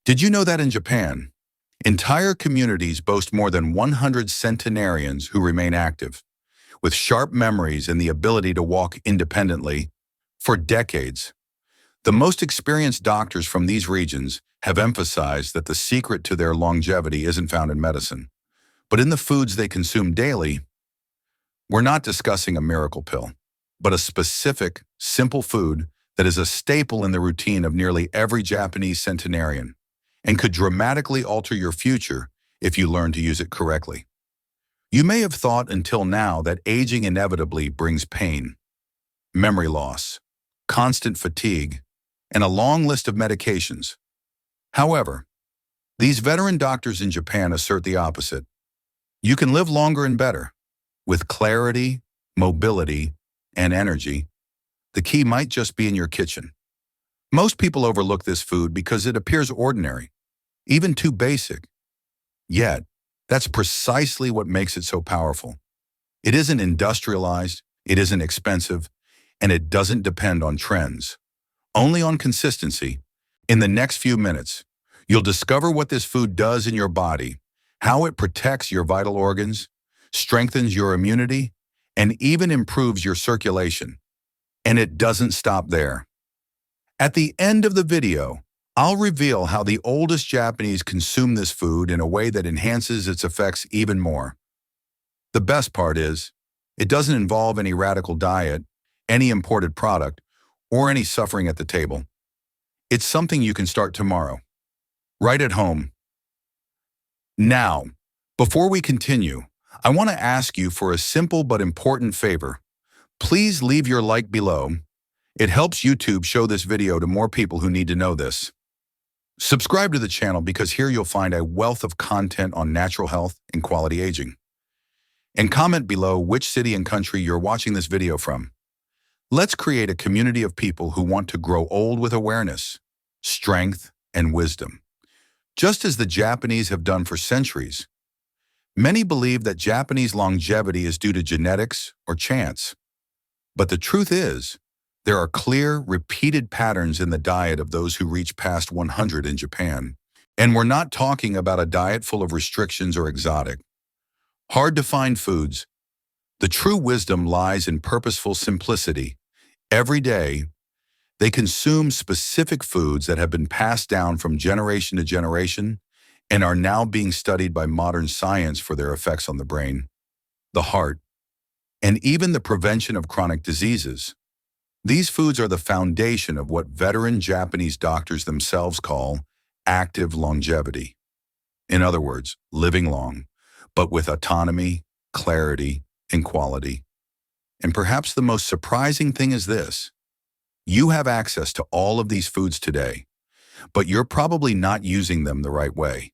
Did you know that in Japan, entire communities boast more than 100 centenarians who remain active, with sharp memories and the ability to walk independently for decades? The most experienced doctors from these regions have emphasized that the secret to their longevity isn't found in medicine, but in the foods they consume daily. We're not discussing a miracle pill, but a specific, simple food that is a staple in the routine of nearly every Japanese centenarian and could dramatically alter your future if you learn to use it correctly. You may have thought until now that aging inevitably brings pain, memory loss, constant fatigue, and a long list of medications. However, these veteran doctors in Japan assert the opposite. You can live longer and better, with clarity, mobility, and energy. The key might just be in your kitchen. Most people overlook this food because it appears ordinary, even too basic. Yet, that's precisely what makes it so powerful. It isn't industrialized, it isn't expensive, and it doesn't depend on trends, only on consistency. In the next few minutes, you'll discover what this food does in your body, how it protects your vital organs, strengthens your immunity, and even improves your circulation. And it doesn't stop there. At the end of the video, I'll reveal how the oldest Japanese consume this food in a way that enhances its effects even more. The best part is, it doesn't involve any radical diet, any imported product, or any suffering at the table. It's something you can start tomorrow, right at home. Now, before we continue, I want to ask you for a simple but important favor. Please leave your like below. It helps YouTube show this video to more people who need to know this. Subscribe to the channel because here you'll find a wealth of content on natural health and quality aging. And comment below which city and country you're watching this video from. Let's create a community of people who want to grow old with awareness, strength, and wisdom, just as the Japanese have done for centuries. Many believe that Japanese longevity is due to genetics or chance. But the truth is, there are clear, repeated patterns in the diet of those who reach past 100 in Japan. And we're not talking about a diet full of restrictions or exotic, hard-to-find foods. The true wisdom lies in purposeful simplicity. Every day, they consume specific foods that have been passed down from generation to generation and are now being studied by modern science for their effects on the brain, the heart, and even the prevention of chronic diseases. These foods are the foundation of what veteran Japanese doctors themselves call active longevity. In other words, living long, but with autonomy, clarity, and quality. And perhaps the most surprising thing is this: you have access to all of these foods today, but you're probably not using them the right way.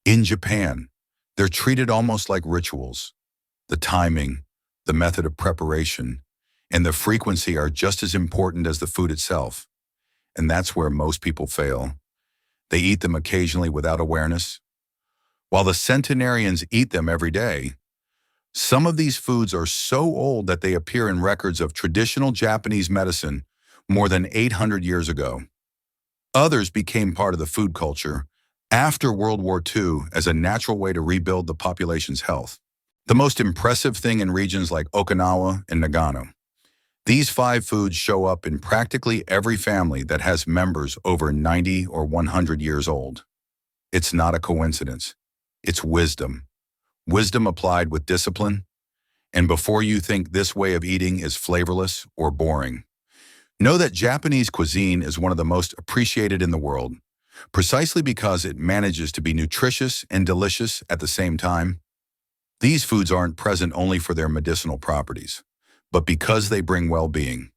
In Japan, they're treated almost like rituals. The timing, the method of preparation, and the frequency are just as important as the food itself. And that's where most people fail. They eat them occasionally without awareness. While the centenarians eat them every day, some of these foods are so old that they appear in records of traditional Japanese medicine more than 800 years ago. Others became part of the food culture after World War II as a natural way to rebuild the population's health. The most impressive thing in regions like Okinawa and Nagano, these 5 foods show up in practically every family that has members over 90 or 100 years old. It's not a coincidence. It's wisdom. Wisdom applied with discipline. And before you think this way of eating is flavorless or boring, know that Japanese cuisine is one of the most appreciated in the world, precisely because it manages to be nutritious and delicious at the same time. These foods aren't present only for their medicinal properties, but because they bring well-being,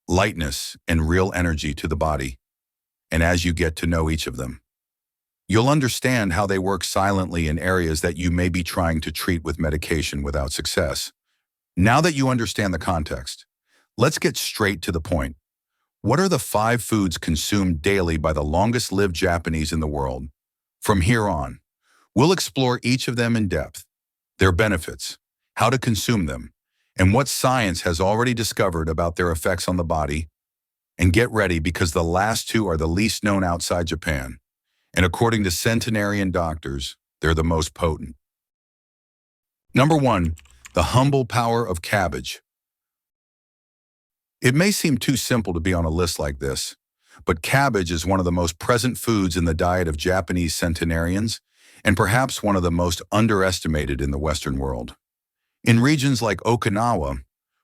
lightness, and real energy to the body. And as you get to know each of them, you'll understand how they work silently in areas that you may be trying to treat with medication without success. Now that you understand the context, let's get straight to the point. What are the 5 foods consumed daily by the longest-lived Japanese in the world? From here on, we'll explore each of them in depth, their benefits, how to consume them, and what science has already discovered about their effects on the body. And get ready because the last 2 are the least known outside Japan, And according to centenarian doctors, they're the most potent. Number 1, the humble power of cabbage. It may seem too simple to be on a list like this, but cabbage is one of the most present foods in the diet of Japanese centenarians, and perhaps one of the most underestimated in the Western world. In regions like Okinawa,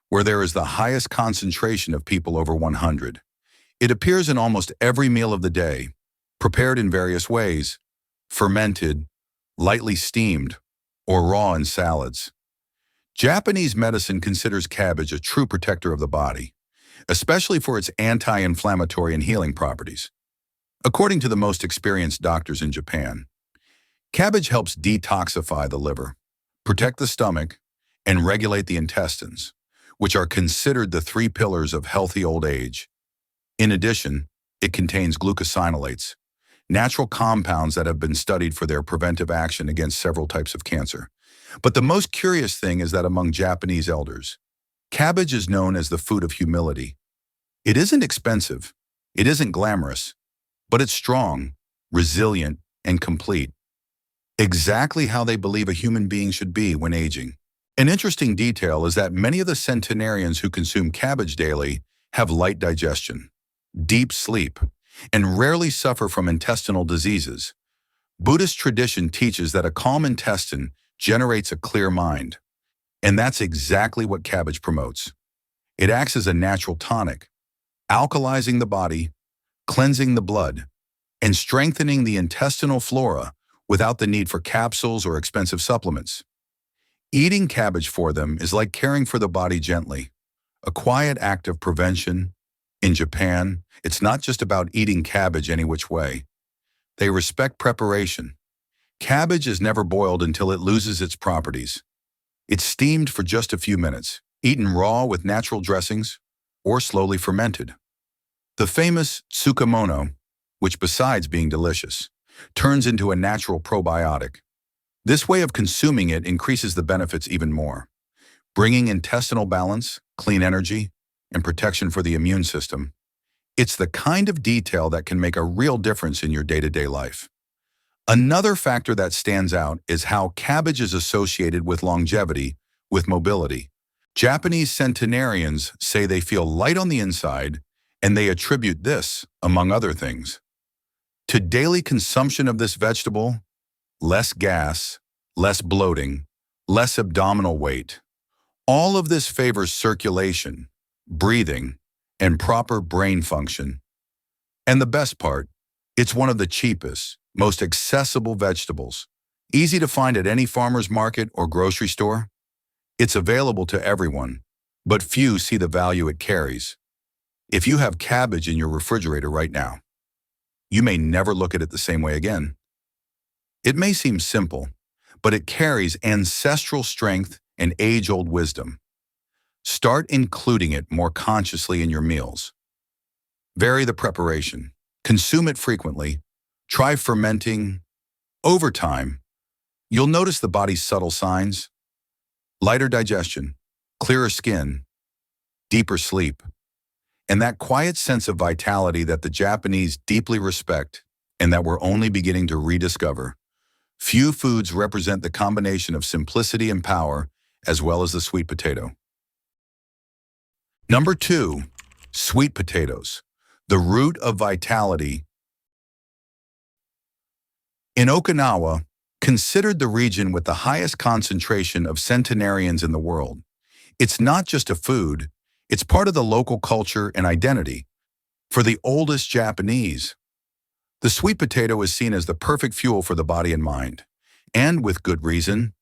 where there is the highest concentration of people over 100, it appears in almost every meal of the day, prepared in various ways, fermented, lightly steamed, or raw in salads. Japanese medicine considers cabbage a true protector of the body, especially for its anti-inflammatory and healing properties. According to the most experienced doctors in Japan, cabbage helps detoxify the liver, protect the stomach, and regulate the intestines, which are considered the 3 pillars of healthy old age. In addition, it contains glucosinolates, natural compounds that have been studied for their preventive action against several types of cancer. But the most curious thing is that among Japanese elders, cabbage is known as the food of humility. It isn't expensive, it isn't glamorous, but it's strong, resilient, and complete. Exactly how they believe a human being should be when aging. An interesting detail is that many of the centenarians who consume cabbage daily have light digestion, deep sleep, and rarely suffer from intestinal diseases. Buddhist tradition teaches that a calm intestine generates a clear mind, and that's exactly what cabbage promotes. It acts as a natural tonic, alkalizing the body, cleansing the blood, and strengthening the intestinal flora without the need for capsules or expensive supplements. Eating cabbage for them is like caring for the body gently, a quiet act of prevention. In Japan, it's not just about eating cabbage any which way. They respect preparation. Cabbage is never boiled until it loses its properties. It's steamed for just a few minutes, eaten raw with natural dressings, or slowly fermented. The famous tsukemono, which besides being delicious, turns into a natural probiotic. This way of consuming it increases the benefits even more, bringing intestinal balance, clean energy, and protection for the immune system. It's the kind of detail that can make a real difference in your day-to-day life. Another factor that stands out is how cabbage is associated with longevity, with mobility. Japanese centenarians say they feel light on the inside, and they attribute this, among other things, to daily consumption of this vegetable: less gas, less bloating, less abdominal weight. All of this favors circulation, breathing, and proper brain function. And the best part, it's one of the cheapest, most accessible vegetables, easy to find at any farmer's market or grocery store. It's available to everyone, but few see the value it carries. If you have cabbage in your refrigerator right now, you may never look at it the same way again. It may seem simple, but it carries ancestral strength and age-old wisdom. Start including it more consciously in your meals. Vary the preparation. Consume it frequently. Try fermenting. Over time, you'll notice the body's subtle signs: lighter digestion, clearer skin, deeper sleep, and that quiet sense of vitality that the Japanese deeply respect and that we're only beginning to rediscover. Few foods represent the combination of simplicity and power, as well as the sweet potato. Number 2, sweet potatoes, the root of vitality. In Okinawa, considered the region with the highest concentration of centenarians in the world, it's not just a food, it's part of the local culture and identity. For the oldest Japanese, the sweet potato is seen as the perfect fuel for the body and mind. And with good reason.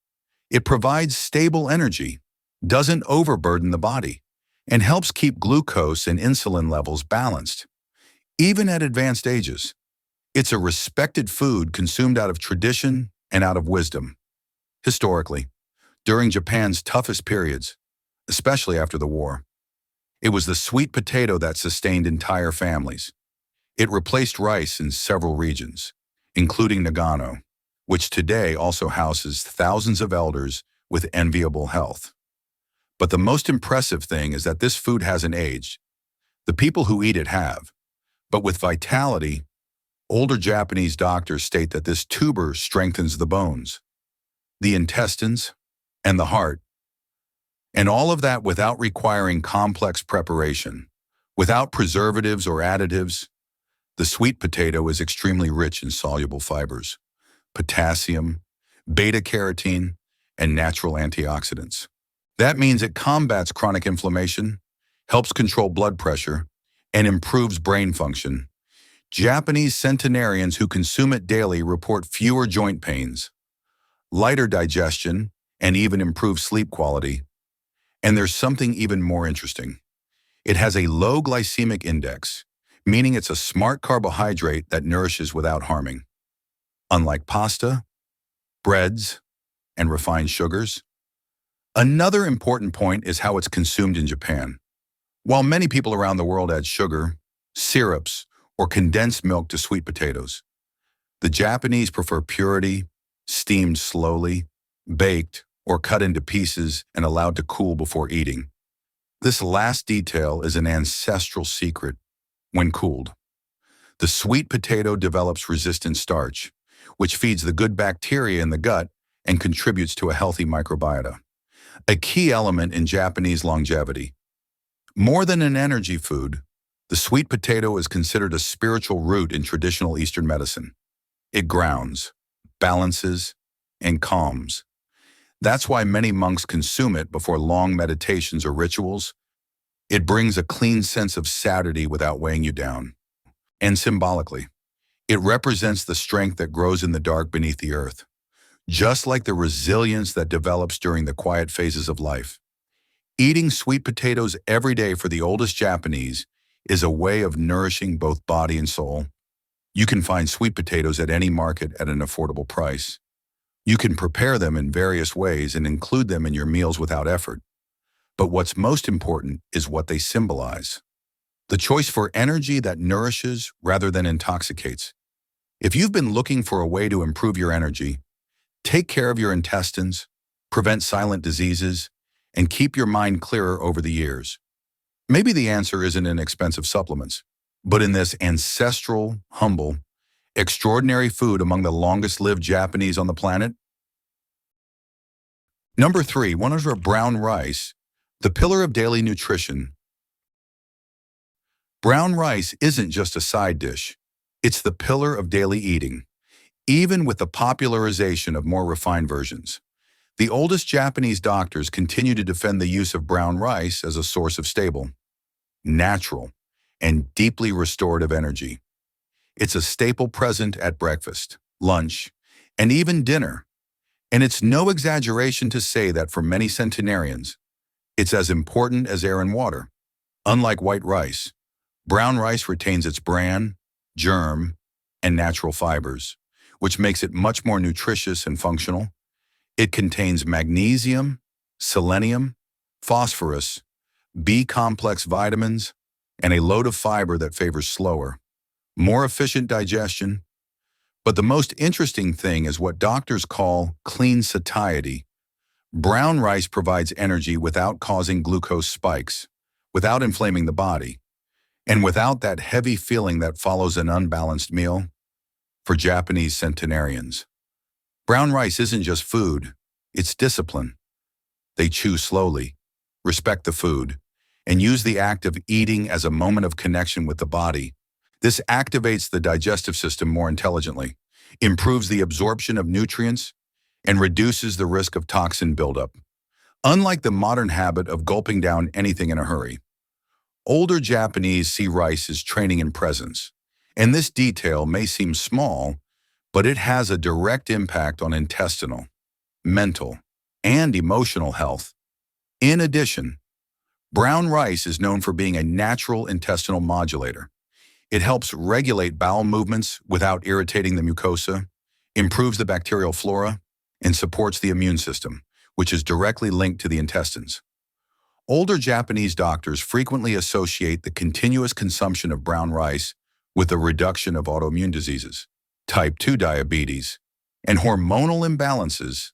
It provides stable energy, doesn't overburden the body, and helps keep glucose and insulin levels balanced. Even at advanced ages, it's a respected food consumed out of tradition and out of wisdom. Historically, during Japan's toughest periods, especially after the war, it was the sweet potato that sustained entire families. It replaced rice in several regions, including Nagano, which today also houses thousands of elders with enviable health. But the most impressive thing is that this food hasn't aged. The people who eat it have, but with vitality, Older Japanese doctors state that this tuber strengthens the bones, the intestines, and the heart, and all of that without requiring complex preparation. Without preservatives or additives, the sweet potato is extremely rich in soluble fibers, potassium, beta-carotene, and natural antioxidants. That means it combats chronic inflammation, helps control blood pressure, and improves brain function. Japanese centenarians who consume it daily report fewer joint pains, lighter digestion, and even improved sleep quality. And there's something even more interesting. It has a low glycemic index, meaning it's a smart carbohydrate that nourishes without harming. Unlike pasta, breads, and refined sugars. Another important point is how it's consumed in Japan. While many people around the world add sugar, syrups, or condensed milk to sweet potatoes, the Japanese prefer purity, steamed slowly, baked, or cut into pieces and allowed to cool before eating. This last detail is an ancestral secret. When cooled, the sweet potato develops resistant starch, which feeds the good bacteria in the gut and contributes to a healthy microbiota, a key element in Japanese longevity. More than an energy food, the sweet potato is considered a spiritual root in traditional Eastern medicine. It grounds, balances, and calms. That's why many monks consume it before long meditations or rituals. It brings a clean sense of satiety without weighing you down. And symbolically, it represents the strength that grows in the dark beneath the earth, just like the resilience that develops during the quiet phases of life. Eating sweet potatoes every day for the oldest Japanese is a way of nourishing both body and soul. You can find sweet potatoes at any market at an affordable price. You can prepare them in various ways and include them in your meals without effort. But what's most important is what they symbolize. The choice for energy that nourishes rather than intoxicates. If you've been looking for a way to improve your energy, take care of your intestines, prevent silent diseases, and keep your mind clearer over the years, maybe the answer isn't in expensive supplements, but in this ancestral, humble, extraordinary food among the longest-lived Japanese on the planet. Number 3, brown rice, the pillar of daily nutrition. Brown rice isn't just a side dish. It's the pillar of daily eating, even with the popularization of more refined versions. The oldest Japanese doctors continue to defend the use of brown rice as a source of stable, natural, and deeply restorative energy. It's a staple present at breakfast, lunch, and even dinner. And it's no exaggeration to say that for many centenarians, it's as important as air and water. Unlike white rice, brown rice retains its bran, germ, and natural fibers, which makes it much more nutritious and functional. It contains magnesium, selenium, phosphorus, B-complex vitamins, and a load of fiber that favors slower, more efficient digestion. But the most interesting thing is what doctors call clean satiety. Brown rice provides energy without causing glucose spikes, without inflaming the body, and without that heavy feeling that follows an unbalanced meal. For Japanese centenarians, brown rice isn't just food, it's discipline. They chew slowly, respect the food, and use the act of eating as a moment of connection with the body. This activates the digestive system more intelligently, improves the absorption of nutrients, and reduces the risk of toxin buildup. Unlike the modern habit of gulping down anything in a hurry, older Japanese see rice as training in presence. And this detail may seem small, but it has a direct impact on intestinal, mental, and emotional health. In addition, brown rice is known for being a natural intestinal modulator. It helps regulate bowel movements without irritating the mucosa, improves the bacterial flora, and supports the immune system, which is directly linked to the intestines. Older Japanese doctors frequently associate the continuous consumption of brown rice with the reduction of autoimmune diseases, type 2 diabetes, and hormonal imbalances.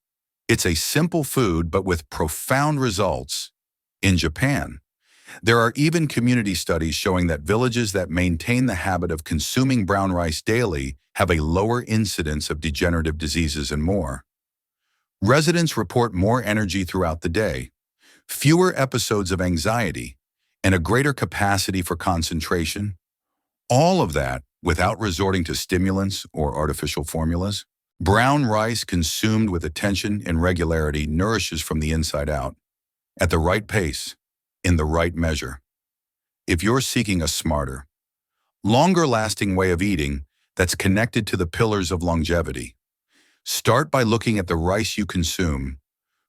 It's a simple food but with profound results. In Japan, There are even community studies showing that villages that maintain the habit of consuming brown rice daily have a lower incidence of degenerative diseases and more. Residents report more energy throughout the day, fewer episodes of anxiety, and a greater capacity for concentration. All of that without resorting to stimulants or artificial formulas. Brown rice consumed with attention and regularity nourishes from the inside out, at the right pace, in the right measure. If you're seeking a smarter, longer-lasting way of eating that's connected to the pillars of longevity, start by looking at the rice you consume.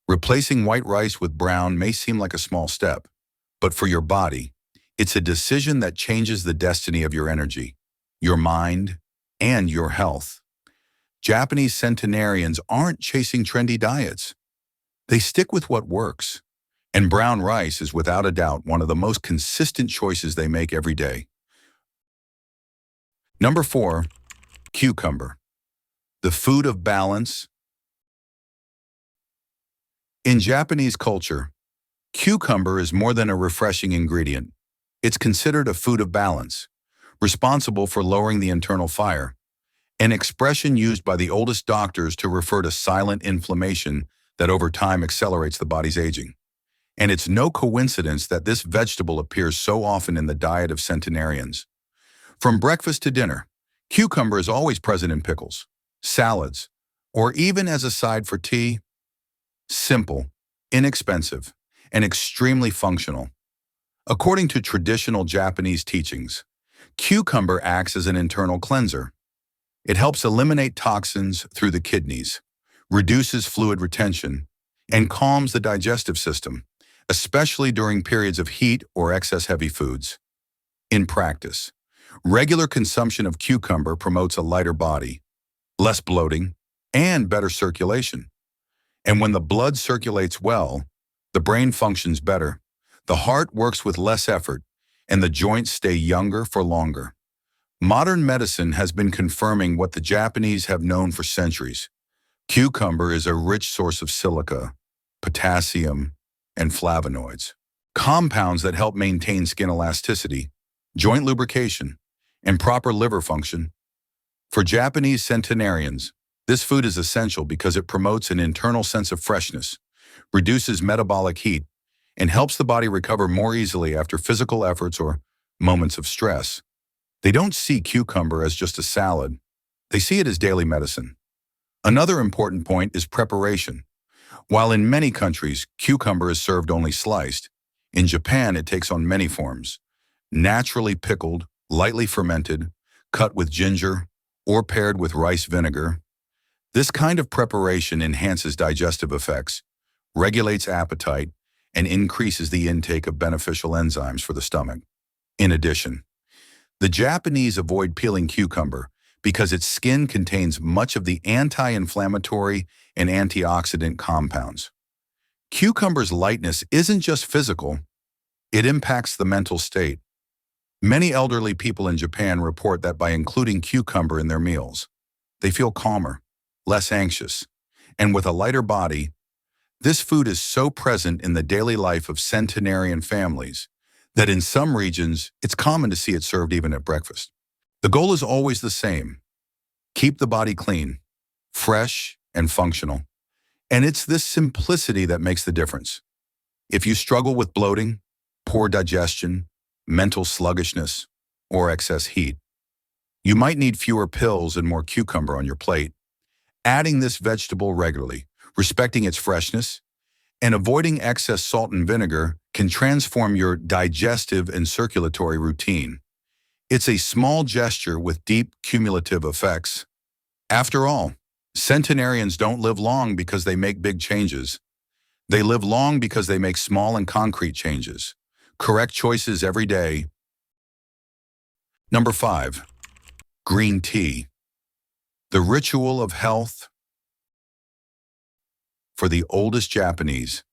Replacing white rice with brown may seem like a small step, but for your body, it's a decision that changes the destiny of your energy, your mind, and your health. Japanese centenarians aren't chasing trendy diets. They stick with what works, and brown rice is without a doubt one of the most consistent choices they make every day. Number 4, cucumber, the food of balance. In Japanese culture, cucumber is more than a refreshing ingredient. It's considered a food of balance, responsible for lowering the internal fire, an expression used by the oldest doctors to refer to silent inflammation that over time accelerates the body's aging. And it's no coincidence that this vegetable appears so often in the diet of centenarians. From breakfast to dinner, cucumber is always present in pickles, salads, or even as a side for tea. Simple, inexpensive, and extremely functional. According to traditional Japanese teachings, cucumber acts as an internal cleanser. It helps eliminate toxins through the kidneys, reduces fluid retention, and calms the digestive system, especially during periods of heat or excess heavy foods. In practice, regular consumption of cucumber promotes a lighter body, less bloating, and better circulation. And when the blood circulates well, the brain functions better, the heart works with less effort, and the joints stay younger for longer. Modern medicine has been confirming what the Japanese have known for centuries. Cucumber is a rich source of silica, potassium, and flavonoids, compounds that help maintain skin elasticity, joint lubrication, and proper liver function. For Japanese centenarians, this food is essential because it promotes an internal sense of freshness, reduces metabolic heat, and helps the body recover more easily after physical efforts or moments of stress. They don't see cucumber as just a salad. They see it as daily medicine. Another important point is preparation. While in many countries, cucumber is served only sliced, in Japan it takes on many forms. Naturally pickled, lightly fermented, cut with ginger, or paired with rice vinegar. This kind of preparation enhances digestive effects, regulates appetite, and increases the intake of beneficial enzymes for the stomach. In addition, the Japanese avoid peeling cucumber because its skin contains much of the anti-inflammatory and antioxidant compounds. Cucumber's lightness isn't just physical, it impacts the mental state. Many elderly people in Japan report that by including cucumber in their meals, they feel calmer, less anxious, and with a lighter body. This food is so present in the daily life of centenarian families that in some regions, it's common to see it served even at breakfast. The goal is always the same: keep the body clean, fresh, and functional. And it's this simplicity that makes the difference. If you struggle with bloating, poor digestion, mental sluggishness, or excess heat, you might need fewer pills and more cucumber on your plate. Adding this vegetable regularly, respecting its freshness, and avoiding excess salt and vinegar can transform your digestive and circulatory routine. It's a small gesture with deep cumulative effects. After all, centenarians don't live long because they make big changes. They live long because they make small and concrete changes, correct choices every day. Number 5, green tea, the ritual of health. For the oldest Japanese,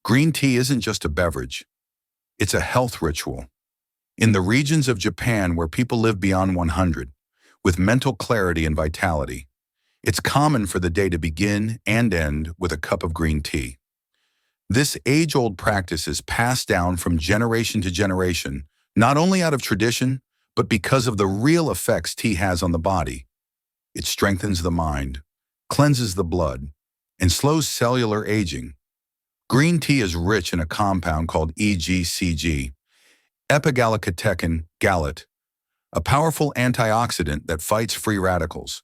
green tea isn't just a beverage. It's a health ritual. In the regions of Japan where people live beyond 100, with mental clarity and vitality, it's common for the day to begin and end with a cup of green tea. This age-old practice is passed down from generation to generation, not only out of tradition, but because of the real effects tea has on the body. It strengthens the mind, cleanses the blood, and slows cellular aging. Green tea is rich in a compound called EGCG, epigallocatechin gallate, a powerful antioxidant that fights free radicals,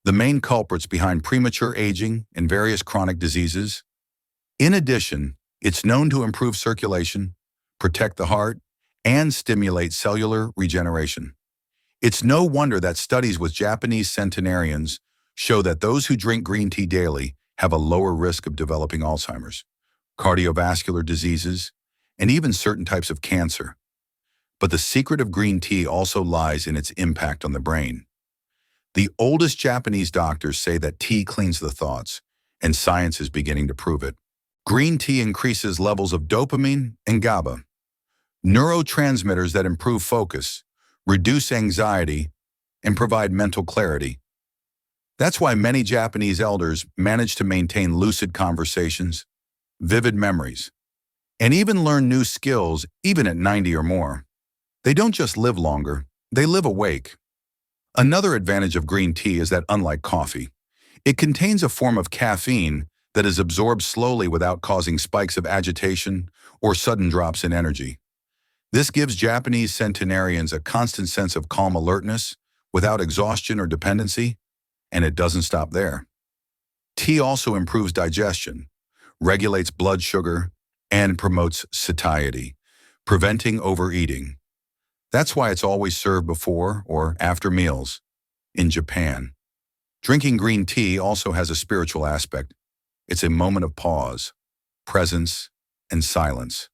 the main culprits behind premature aging and various chronic diseases. In addition, it's known to improve circulation, protect the heart, and stimulate cellular regeneration. It's no wonder that studies with Japanese centenarians show that those who drink green tea daily have a lower risk of developing Alzheimer's, cardiovascular diseases, and even certain types of cancer. But the secret of green tea also lies in its impact on the brain. The oldest Japanese doctors say that tea cleans the thoughts, and science is beginning to prove it. Green tea increases levels of dopamine and GABA, neurotransmitters that improve focus, reduce anxiety, and provide mental clarity. That's why many Japanese elders manage to maintain lucid conversations, vivid memories, and even learn new skills even at 90 or more. They don't just live longer, they live awake. Another advantage of green tea is that unlike coffee, it contains a form of caffeine that is absorbed slowly without causing spikes of agitation or sudden drops in energy. This gives Japanese centenarians a constant sense of calm alertness without exhaustion or dependency, and it doesn't stop there. Tea also improves digestion, regulates blood sugar, and promotes satiety, preventing overeating. That's why it's always served before or after meals. In Japan, drinking green tea also has a spiritual aspect. It's a moment of pause, presence, and silence.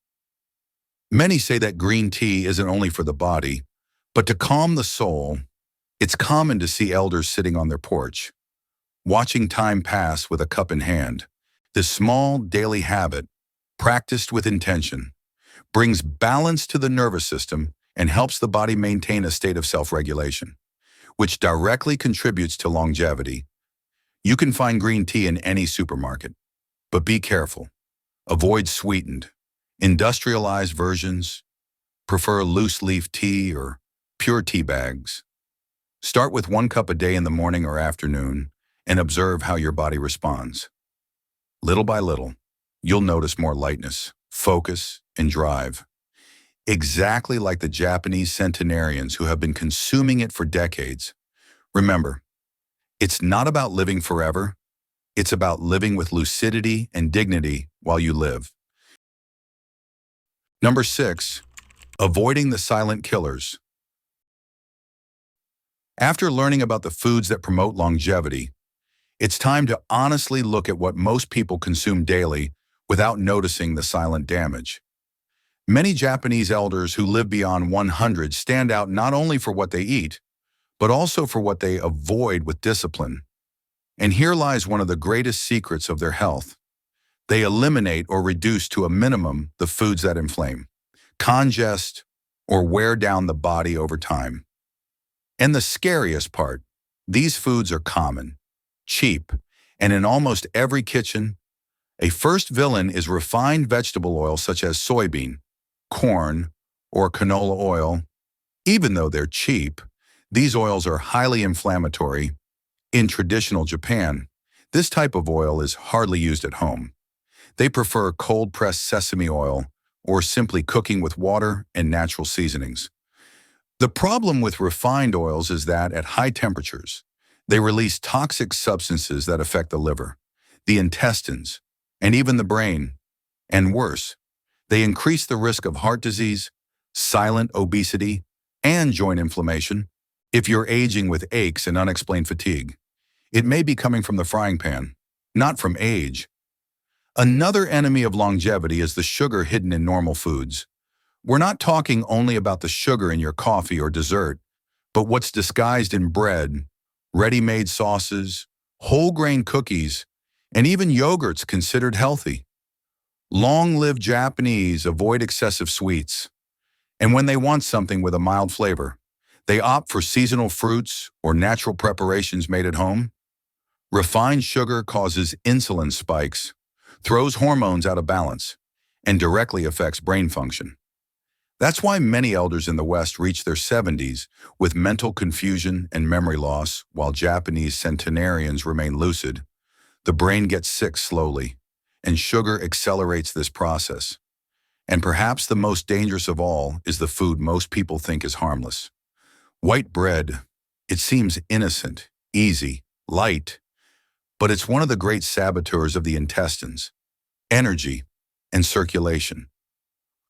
Many say that green tea isn't only for the body, but to calm the soul. It's common to see elders sitting on their porch, watching time pass with a cup in hand. This small daily habit, practiced with intention, brings balance to the nervous system and helps the body maintain a state of self-regulation, which directly contributes to longevity. You can find green tea in any supermarket, but be careful. Avoid sweetened, industrialized versions. Prefer loose leaf tea or pure tea bags. Start with 1 cup a day in the morning or afternoon and observe how your body responds. Little by little, you'll notice more lightness, focus, and drive. Exactly like the Japanese centenarians who have been consuming it for decades. Remember, it's not about living forever. It's about living with lucidity and dignity while you live. Number 6, avoiding the silent killers. After learning about the foods that promote longevity, it's time to honestly look at what most people consume daily without noticing the silent damage. Many Japanese elders who live beyond 100 stand out not only for what they eat, but also for what they avoid with discipline. And here lies one of the greatest secrets of their health. They eliminate or reduce to a minimum the foods that inflame, congest, or wear down the body over time. And the scariest part, these foods are common, cheap, and in almost every kitchen. A first villain is refined vegetable oil such as soybean, corn, or canola oil. Even though they're cheap, these oils are highly inflammatory. In traditional Japan, this type of oil is hardly used at home. They prefer cold-pressed sesame oil or simply cooking with water and natural seasonings. The problem with refined oils is that at high temperatures, they release toxic substances that affect the liver, the intestines, and even the brain. And worse, they increase the risk of heart disease, silent obesity, and joint inflammation. If you're aging with aches and unexplained fatigue, it may be coming from the frying pan, not from age. Another enemy of longevity is the sugar hidden in normal foods. We're not talking only about the sugar in your coffee or dessert, but what's disguised in bread, ready-made sauces, whole-grain cookies, and even yogurts considered healthy. Long-lived Japanese avoid excessive sweets, and when they want something with a mild flavor, they opt for seasonal fruits or natural preparations made at home. Refined sugar causes insulin spikes, throws hormones out of balance, and directly affects brain function. That's why many elders in the West reach their 70s with mental confusion and memory loss, while Japanese centenarians remain lucid. The brain gets sick slowly, and sugar accelerates this process. And perhaps the most dangerous of all is the food most people think is harmless. White bread. It seems innocent, easy, light, but it's one of the great saboteurs of the intestines, energy, and circulation.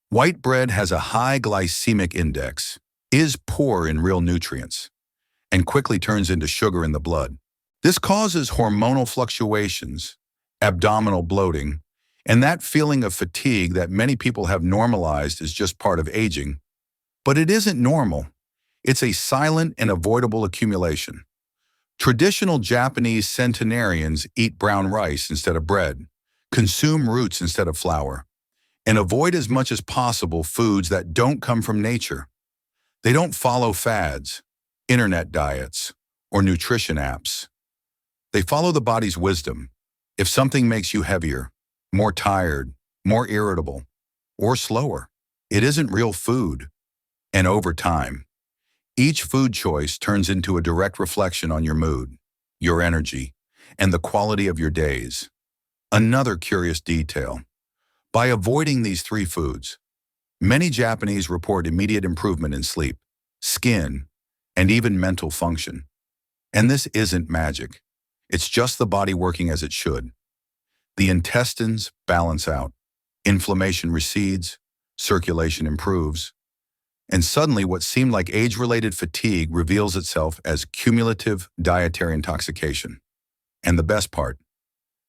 White bread has a high glycemic index, is poor in real nutrients, and quickly turns into sugar in the blood. This causes hormonal fluctuations, abdominal bloating, and that feeling of fatigue that many people have normalized as just part of aging. But it isn't normal. It's a silent and avoidable accumulation. Traditional Japanese centenarians eat brown rice instead of bread, consume roots instead of flour, and avoid as much as possible foods that don't come from nature. They don't follow fads, internet diets, or nutrition apps. They follow the body's wisdom. If something makes you heavier, more tired, more irritable, or slower, it isn't real food. And over time, each food choice turns into a direct reflection on your mood, your energy, and the quality of your days. Another curious detail. By avoiding these three foods, many Japanese report immediate improvement in sleep, skin, and even mental function. And this isn't magic. It's just the body working as it should. The intestines balance out, inflammation recedes, circulation improves, and suddenly what seemed like age-related fatigue reveals itself as cumulative dietary intoxication. And the best part,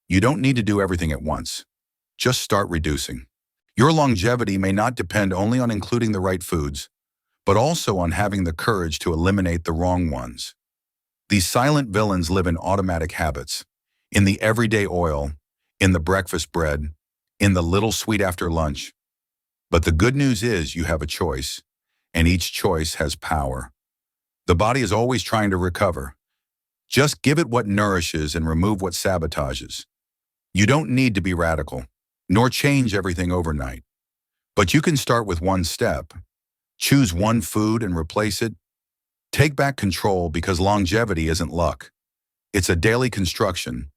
you don't need to do everything at once. Just start reducing. Your longevity may not depend only on including the right foods, but also on having the courage to eliminate the wrong ones. These silent villains live in automatic habits, in the everyday oil, in the breakfast bread, in the little sweet after lunch. But the good news is you have a choice, and each choice has power. The body is always trying to recover. Just give it what nourishes and remove what sabotages. You don't need to be radical, nor change everything overnight. But you can start with one step. Choose one food and replace it. Take back control, because longevity isn't luck. It's a daily construction.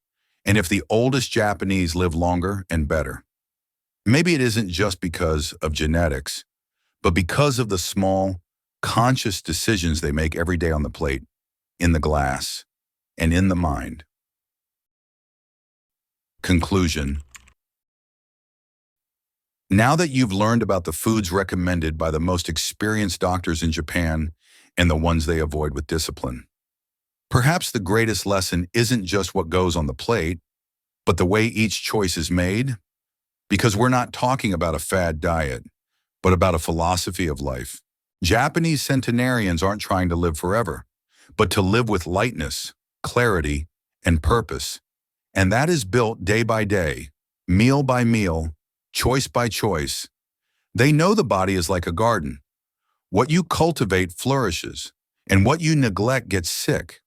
And if the oldest Japanese live longer and better, maybe it isn't just because of genetics, but because of the small, conscious decisions they make every day on the plate, in the glass, and in the mind. Conclusion. Now that you've learned about the foods recommended by the most experienced doctors in Japan and the ones they avoid with discipline, perhaps the greatest lesson isn't just what goes on the plate, but the way each choice is made, because we're not talking about a fad diet, but about a philosophy of life. Japanese centenarians aren't trying to live forever, but to live with lightness, clarity, and purpose. And that is built day by day, meal by meal, choice by choice. They know the body is like a garden. What you cultivate flourishes, and what you neglect gets sick.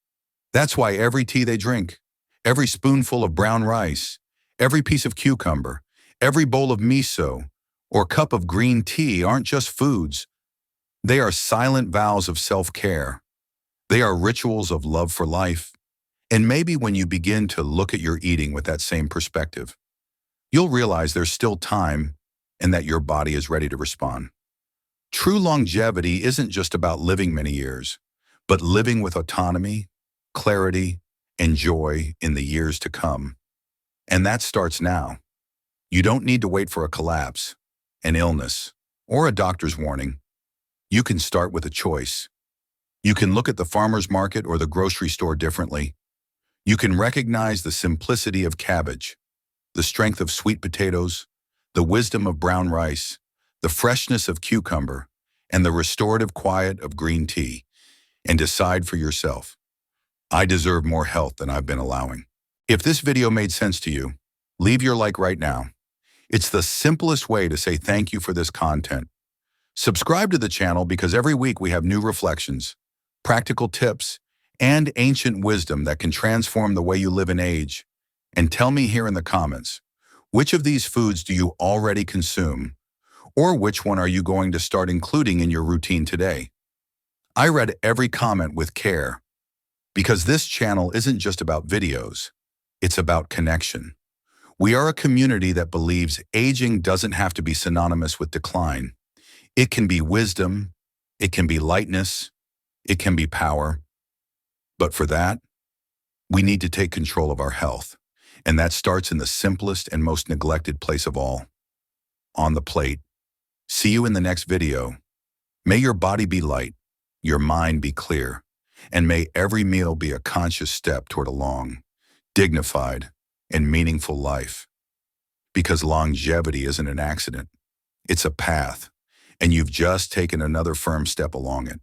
That's why every tea they drink, every spoonful of brown rice, every piece of cucumber, every bowl of miso, or cup of green tea aren't just foods. They are silent vows of self-care. They are rituals of love for life. And maybe when you begin to look at your eating with that same perspective, you'll realize there's still time and that your body is ready to respond. True longevity isn't just about living many years, but living with autonomy, clarity, and joy in the years to come. And that starts now. You don't need to wait for a collapse, an illness, or a doctor's warning. You can start with a choice. You can look at the farmer's market or the grocery store differently. You can recognize the simplicity of cabbage, the strength of sweet potatoes, the wisdom of brown rice, the freshness of cucumber, and the restorative quiet of green tea, and decide for yourself. I deserve more health than I've been allowing. If this video made sense to you, leave your like right now. It's the simplest way to say thank you for this content. Subscribe to the channel, because every week we have new reflections, practical tips, and ancient wisdom that can transform the way you live and age. And tell me here in the comments, Which of these foods do you already consume, or which one are you going to start including in your routine today? I read every comment with care because this channel isn't just about videos, it's about connection. We are a community that believes aging doesn't have to be synonymous with decline. It can be wisdom, it can be lightness, it can be power. But for that, we need to take control of our health. And that starts in the simplest and most neglected place of all, on the plate. See you in the next video. May your body be light, your mind be clear, and may every meal be a conscious step toward a long, dignified, and meaningful life. Because longevity isn't an accident, it's a path, and you've just taken another firm step along it.